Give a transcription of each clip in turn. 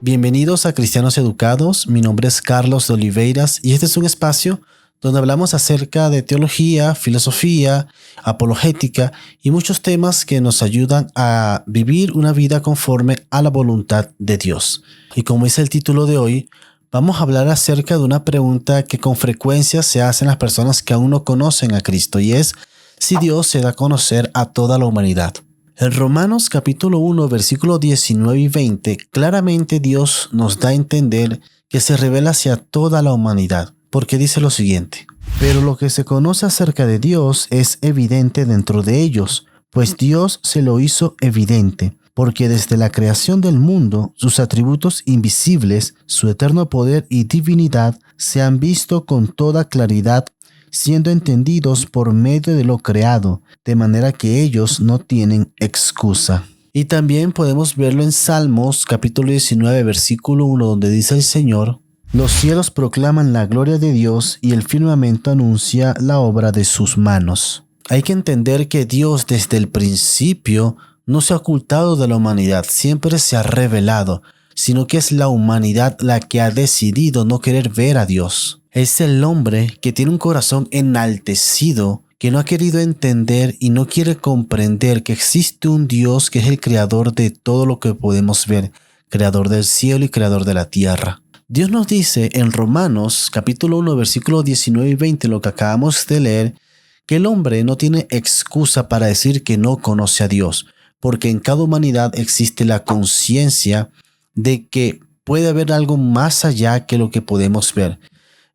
Bienvenidos a Cristianos Educados, mi nombre es Carlos de Oliveiras y este es un espacio donde hablamos acerca de teología, filosofía, apologética y muchos temas que nos ayudan a vivir una vida conforme a la voluntad de Dios. Y como dice el título de hoy, vamos a hablar acerca de una pregunta que con frecuencia se hacen las personas que aún no conocen a Cristo y es si Dios se da a conocer a toda la humanidad. En Romanos capítulo 1, versículos 19 y 20, claramente Dios nos da a entender que se revela hacia toda la humanidad, porque dice lo siguiente: pero lo que se conoce acerca de Dios es evidente dentro de ellos, pues Dios se lo hizo evidente, porque desde la creación del mundo, sus atributos invisibles, su eterno poder y divinidad se han visto con toda claridad, siendo entendidos por medio de lo creado, de manera que ellos no tienen excusa. Y también podemos verlo en Salmos capítulo 19, versículo 1, donde dice el Señor: los cielos proclaman la gloria de Dios y el firmamento anuncia la obra de sus manos. Hay que entender que Dios desde el principio no se ha ocultado de la humanidad, siempre se ha revelado, sino que es la humanidad la que ha decidido no querer ver a Dios. Es el hombre que tiene un corazón enaltecido, que no ha querido entender y no quiere comprender que existe un Dios que es el creador de todo lo que podemos ver, creador del cielo y creador de la tierra. Dios nos dice en Romanos capítulo 1, versículos 19 y 20, lo que acabamos de leer, que el hombre no tiene excusa para decir que no conoce a Dios, porque en cada humanidad existe la conciencia de que puede haber algo más allá que lo que podemos ver.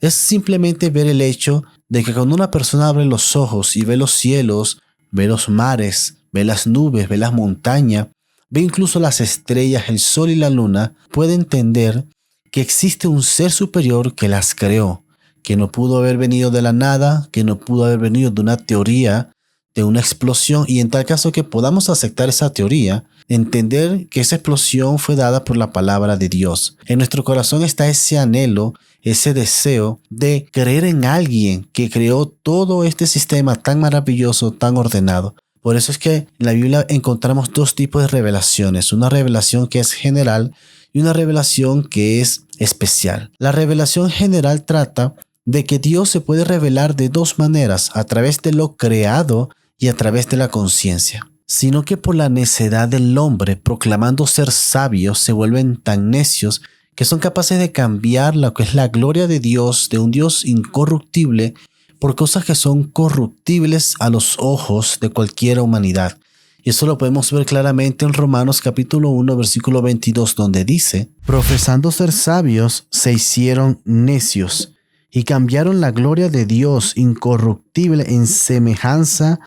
Es simplemente ver el hecho de que cuando una persona abre los ojos y ve los cielos, ve los mares, ve las nubes, ve las montañas, ve incluso las estrellas, el sol y la luna, puede entender que existe un ser superior que las creó, que no pudo haber venido de la nada, que no pudo haber venido de una teoría, de una explosión, y en tal caso que podamos aceptar esa teoría, entender que esa explosión fue dada por la palabra de Dios. En nuestro corazón está ese anhelo, ese deseo de creer en alguien que creó todo este sistema tan maravilloso, tan ordenado. Por eso es que en la Biblia encontramos dos tipos de revelaciones, una revelación que es general y una revelación que es especial. La revelación general trata de que Dios se puede revelar de dos maneras, a través de lo creado y a través de la conciencia, sino que por la necedad del hombre, proclamando ser sabios, se vuelven tan necios que son capaces de cambiar lo que es la gloria de Dios, de un Dios incorruptible, por cosas que son corruptibles a los ojos de cualquier humanidad. Y eso lo podemos ver claramente en Romanos capítulo 1, versículo 22, donde dice: profesando ser sabios, se hicieron necios, y cambiaron la gloria de Dios incorruptible en semejanza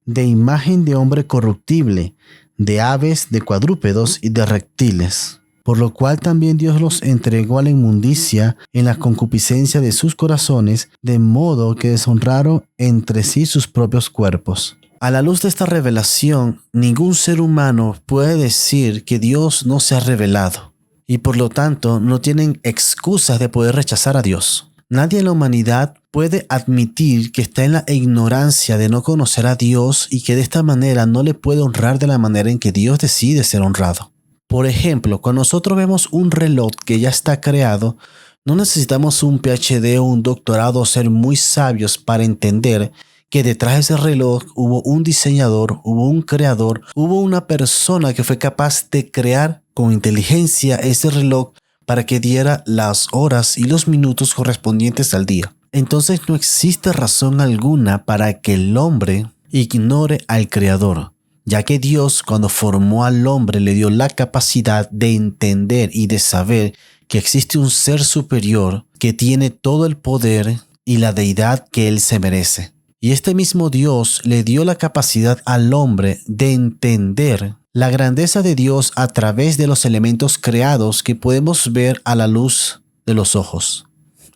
de imagen de hombre corruptible, de aves, de cuadrúpedos y de reptiles. Por lo cual también Dios los entregó a la inmundicia en la concupiscencia de sus corazones, de modo que deshonraron entre sí sus propios cuerpos. A la luz de esta revelación, ningún ser humano puede decir que Dios no se ha revelado, y por lo tanto no tienen excusas de poder rechazar a Dios. Nadie en la humanidad puede admitir que está en la ignorancia de no conocer a Dios y que de esta manera no le puede honrar de la manera en que Dios decide ser honrado. Por ejemplo, cuando nosotros vemos un reloj que ya está creado, no necesitamos un PhD o un doctorado o ser muy sabios para entender que detrás de ese reloj hubo un diseñador, hubo un creador, hubo una persona que fue capaz de crear con inteligencia ese reloj para que diera las horas y los minutos correspondientes al día. Entonces no existe razón alguna para que el hombre ignore al creador, ya que Dios, cuando formó al hombre, le dio la capacidad de entender y de saber que existe un ser superior que tiene todo el poder y la deidad que él se merece. Y este mismo Dios le dio la capacidad al hombre de entender la grandeza de Dios a través de los elementos creados que podemos ver a la luz de los ojos.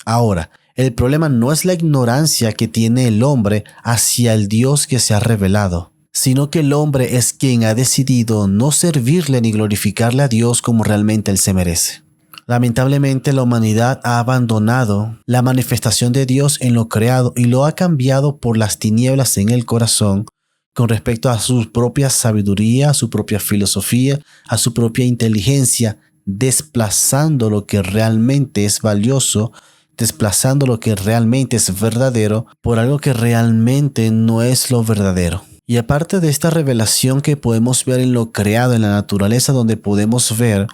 Ahora, el problema no es la ignorancia que tiene el hombre hacia el Dios que se ha revelado, sino que el hombre es quien ha decidido no servirle ni glorificarle a Dios como realmente él se merece. Lamentablemente, la humanidad ha abandonado la manifestación de Dios en lo creado y lo ha cambiado por las tinieblas en el corazón con respecto a su propia sabiduría, a su propia filosofía, a su propia inteligencia, desplazando lo que realmente es valioso, desplazando lo que realmente es verdadero por algo que realmente no es lo verdadero. Y aparte de esta revelación que podemos ver en lo creado, en la naturaleza, donde podemos ver,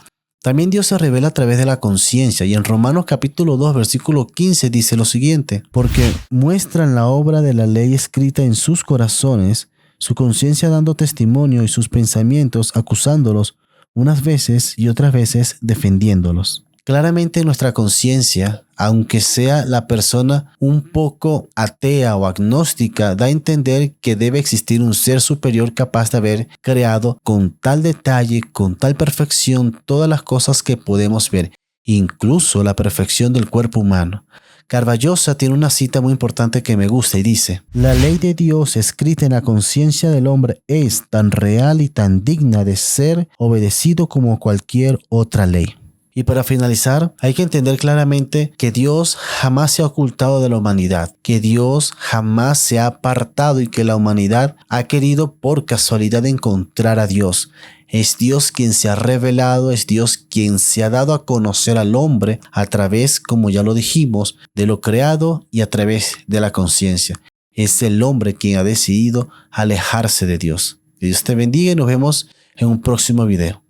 también Dios se revela a través de la conciencia. Y en Romanos capítulo 2, versículo 15 dice lo siguiente: porque muestran la obra de la ley escrita en sus corazones, su conciencia dando testimonio y sus pensamientos acusándolos, unas veces y otras veces defendiéndolos. Claramente nuestra conciencia, aunque sea la persona un poco atea o agnóstica, da a entender que debe existir un ser superior capaz de haber creado con tal detalle, con tal perfección, todas las cosas que podemos ver, incluso la perfección del cuerpo humano. Carballosa tiene una cita muy importante que me gusta y dice: la ley de Dios escrita en la conciencia del hombre es tan real y tan digna de ser obedecido como cualquier otra ley. Y para finalizar, hay que entender claramente que Dios jamás se ha ocultado de la humanidad, que Dios jamás se ha apartado y que la humanidad ha querido por casualidad encontrar a Dios. Es Dios quien se ha revelado, es Dios quien se ha dado a conocer al hombre a través, como ya lo dijimos, de lo creado y a través de la conciencia. Es el hombre quien ha decidido alejarse de Dios. Que Dios te bendiga y nos vemos en un próximo video.